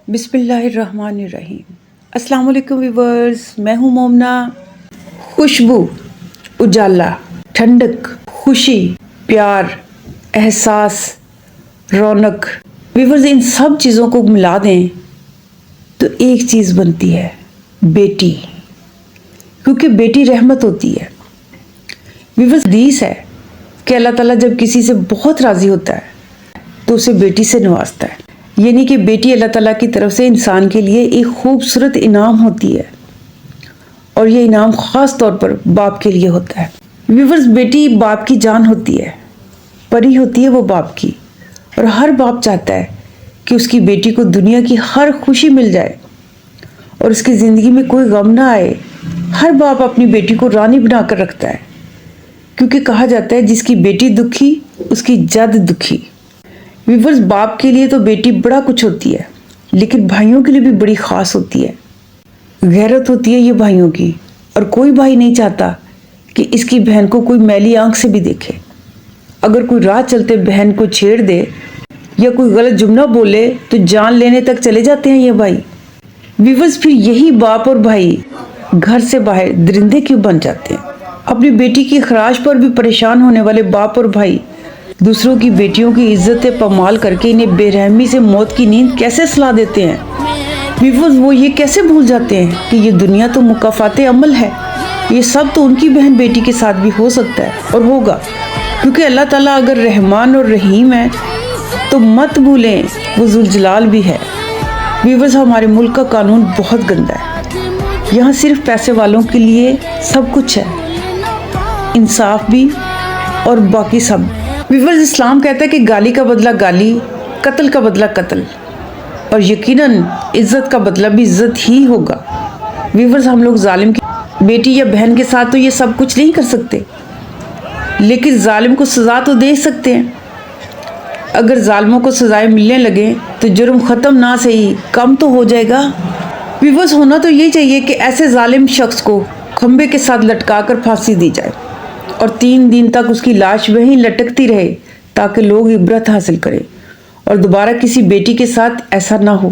بسم اللہ الرحمن الرحیم۔ السلام علیکم ویورز، میں ہوں مومنہ۔ خوشبو، اجالا، ٹھنڈک، خوشی، پیار، احساس، رونق، ویورز ان سب چیزوں کو ملا دیں تو ایک چیز بنتی ہے، بیٹی۔ کیونکہ بیٹی رحمت ہوتی ہے۔ ویورز حدیث ہے کہ اللہ تعالیٰ جب کسی سے بہت راضی ہوتا ہے تو اسے بیٹی سے نوازتا ہے۔ یعنی کہ بیٹی اللہ تعالیٰ کی طرف سے انسان کے لیے ایک خوبصورت انعام ہوتی ہے، اور یہ انعام خاص طور پر باپ کے لیے ہوتا ہے۔ ویورز، بیٹی باپ کی جان ہوتی ہے، پری ہوتی ہے وہ باپ کی، اور ہر باپ چاہتا ہے کہ اس کی بیٹی کو دنیا کی ہر خوشی مل جائے اور اس کی زندگی میں کوئی غم نہ آئے۔ ہر باپ اپنی بیٹی کو رانی بنا کر رکھتا ہے، کیونکہ کہا جاتا ہے جس کی بیٹی دکھی اس کی جد دکھی۔ ویورز، باپ کے لیے تو بیٹی بڑا کچھ ہوتی ہے، لیکن بھائیوں کے لیے بھی بڑی خاص ہوتی ہے۔ غیرت ہوتی ہے یہ بھائیوں کی، اور کوئی بھائی نہیں چاہتا کہ اس کی بہن کو کوئی میلی آنکھ سے بھی دیکھے۔ اگر کوئی راہ چلتے بہن کو چھیڑ دے یا کوئی غلط جملہ بولے تو جان لینے تک چلے جاتے ہیں یہ بھائی۔ ویورز، پھر یہی باپ اور بھائی گھر سے باہر درندے کیوں بن جاتے ہیں؟ اپنی بیٹی کی خراش پر بھی پریشان ہونے والے باپ اور بھائی دوسروں کی بیٹیوں کی عزت پامال کر کے انہیں بے رحمی سے موت کی نیند کیسے سلا دیتے ہیں؟ ویورز، وہ یہ کیسے بھول جاتے ہیں کہ یہ دنیا تو مکافات عمل ہے۔ یہ سب تو ان کی بہن بیٹی کے ساتھ بھی ہو سکتا ہے اور ہوگا، کیونکہ اللہ تعالیٰ اگر رحمان اور رحیم ہے تو مت بھولیں وہ ذوالجلال بھی ہے۔ ویورز، ہمارے ملک کا قانون بہت گندا ہے۔ یہاں صرف پیسے والوں کے لیے سب کچھ ہے، انصاف بھی اور باقی سب۔ ویورز، اسلام کہتا ہے کہ گالی کا بدلہ گالی، قتل کا بدلہ قتل، اور یقیناً عزت کا بدلہ بھی عزت ہی ہوگا۔ ویورز، ہم لوگ ظالم کی بیٹی یا بہن کے ساتھ تو یہ سب کچھ نہیں کر سکتے، لیکن ظالم کو سزا تو دے سکتے ہیں۔ اگر ظالموں کو سزائیں ملنے لگیں تو جرم ختم نہ صحیح کم تو ہو جائے گا۔ ویورز، ہونا تو یہ چاہیے کہ ایسے ظالم شخص کو کھمبے کے ساتھ لٹکا کر پھانسی دی جائے اور 3 دن تک اس کی لاش وہیں لٹکتی رہے تاکہ لوگ عبرت حاصل کریں اور دوبارہ کسی بیٹی کے ساتھ ایسا نہ ہو۔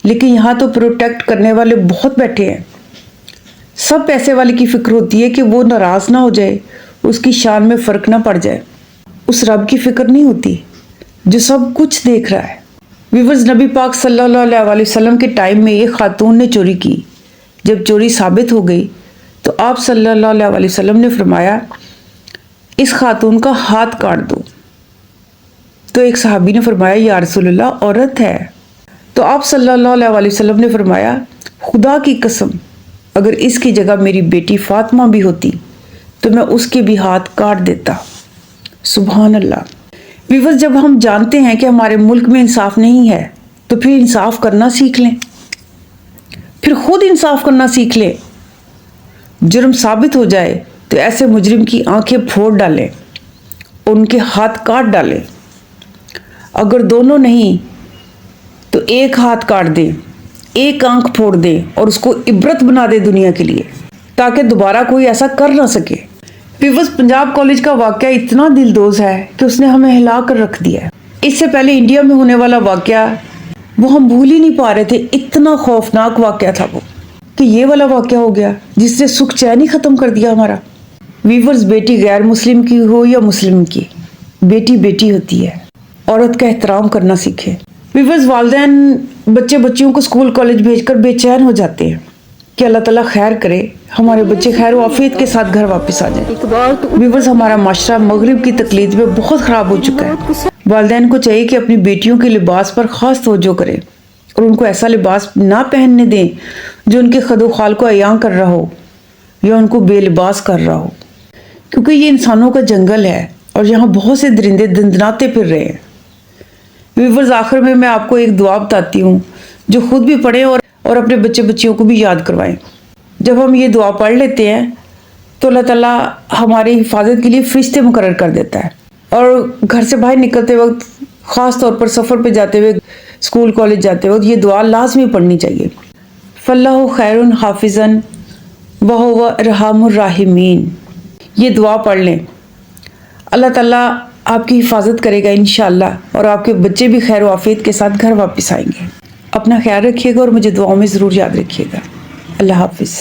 لیکن یہاں تو پروٹیکٹ کرنے والے بہت بیٹھے ہیں۔ سب پیسے والے کی فکر ہوتی ہے کہ وہ ناراض نہ ہو جائے، اس کی شان میں فرق نہ پڑ جائے۔ اس رب کی فکر نہیں ہوتی جو سب کچھ دیکھ رہا ہے۔ ویورز، نبی پاک صلی اللہ علیہ وسلم کے ٹائم میں ایک خاتون نے چوری کی۔ جب چوری ثابت ہو گئی تو آپ صلی اللہ علیہ وسلم نے فرمایا اس خاتون کا ہاتھ کاٹ دو۔ تو ایک صحابی نے فرمایا یا رسول اللہ عورت ہے۔ تو آپ صلی اللہ علیہ وسلم نے فرمایا خدا کی قسم اگر اس کی جگہ میری بیٹی فاطمہ بھی ہوتی تو میں اس کے بھی ہاتھ کاٹ دیتا۔ سبحان اللہ۔ ویورز، جب ہم جانتے ہیں کہ ہمارے ملک میں انصاف نہیں ہے تو پھر انصاف کرنا سیکھ لیں، پھر خود انصاف کرنا سیکھ لیں۔ جرم ثابت ہو جائے تو ایسے مجرم کی آنکھیں پھوڑ ڈالیں اور ان کے ہاتھ کاٹ ڈالیں۔ اگر دونوں نہیں تو ایک ہاتھ کاٹ دیں، ایک آنکھ پھوڑ دیں اور اس کو عبرت بنا دیں دنیا کے لیے، تاکہ دوبارہ کوئی ایسا کر نہ سکے۔ ویورز، پنجاب کالج کا واقعہ اتنا دلدوز ہے کہ اس نے ہمیں ہلا کر رکھ دیا ہے۔ اس سے پہلے انڈیا میں ہونے والا واقعہ وہ ہم بھول ہی نہیں پا رہے تھے، اتنا خوفناک واقعہ تھا وہ، کہ یہ والا واقعہ ہو گیا جس نے سکھ چین ہی ختم کر دیا ہمارا۔ ویورز، بیٹی غیر مسلم کی ہو یا مسلم کی، بیٹی بیٹی ہوتی ہے۔ عورت کا احترام کرنا سیکھے۔ ویورز، والدین بچیوں کو اسکول کالج بھیج کر بے چین ہو جاتے ہیں کہ اللہ تعالیٰ خیر کرے ہمارے بچے خیر و عافیت کے ساتھ گھر واپس آ جائیں۔ ویورز، ہمارا معاشرہ مغرب کی تقلید میں بہت خراب ہو چکا ہے۔ والدین کو چاہیے کہ اپنی بیٹیوں کے لباس پر خاص توجہ کریں اور ان کو ایسا لباس نہ پہننے دیں جو ان کے خد و خال کو عیاں کر رہا ہو یا ان کو بے لباس کر رہا ہو، کیونکہ یہ انسانوں کا جنگل ہے اور یہاں بہت سے درندے دندناتے پھر رہے ہیں۔ ویورز، آخر میں آپ کو ایک دعا بتاتی ہوں جو خود بھی پڑھیں اور اپنے بچیوں کو بھی یاد کروائیں۔ جب ہم یہ دعا پڑھ لیتے ہیں تو اللہ تعالیٰ ہماری حفاظت کے لیے فرشتے مقرر کر دیتا ہے، اور گھر سے باہر نکلتے وقت، خاص طور پر سفر پہ جاتے ہوئے، اسکول کالج جاتے وقت یہ دعا لازمی پڑھنی چاہیے۔ فاللہ خیر حافظا وہو ارحم الراحمین۔ یہ دعا پڑھ لیں، اللہ تعالیٰ آپ کی حفاظت کرے گا انشاءاللہ، اور آپ کے بچے بھی خیر و عافیت کے ساتھ گھر واپس آئیں گے۔ اپنا خیال رکھیے گا اور مجھے دعاؤں میں ضرور یاد رکھیے گا. اللہ حافظ.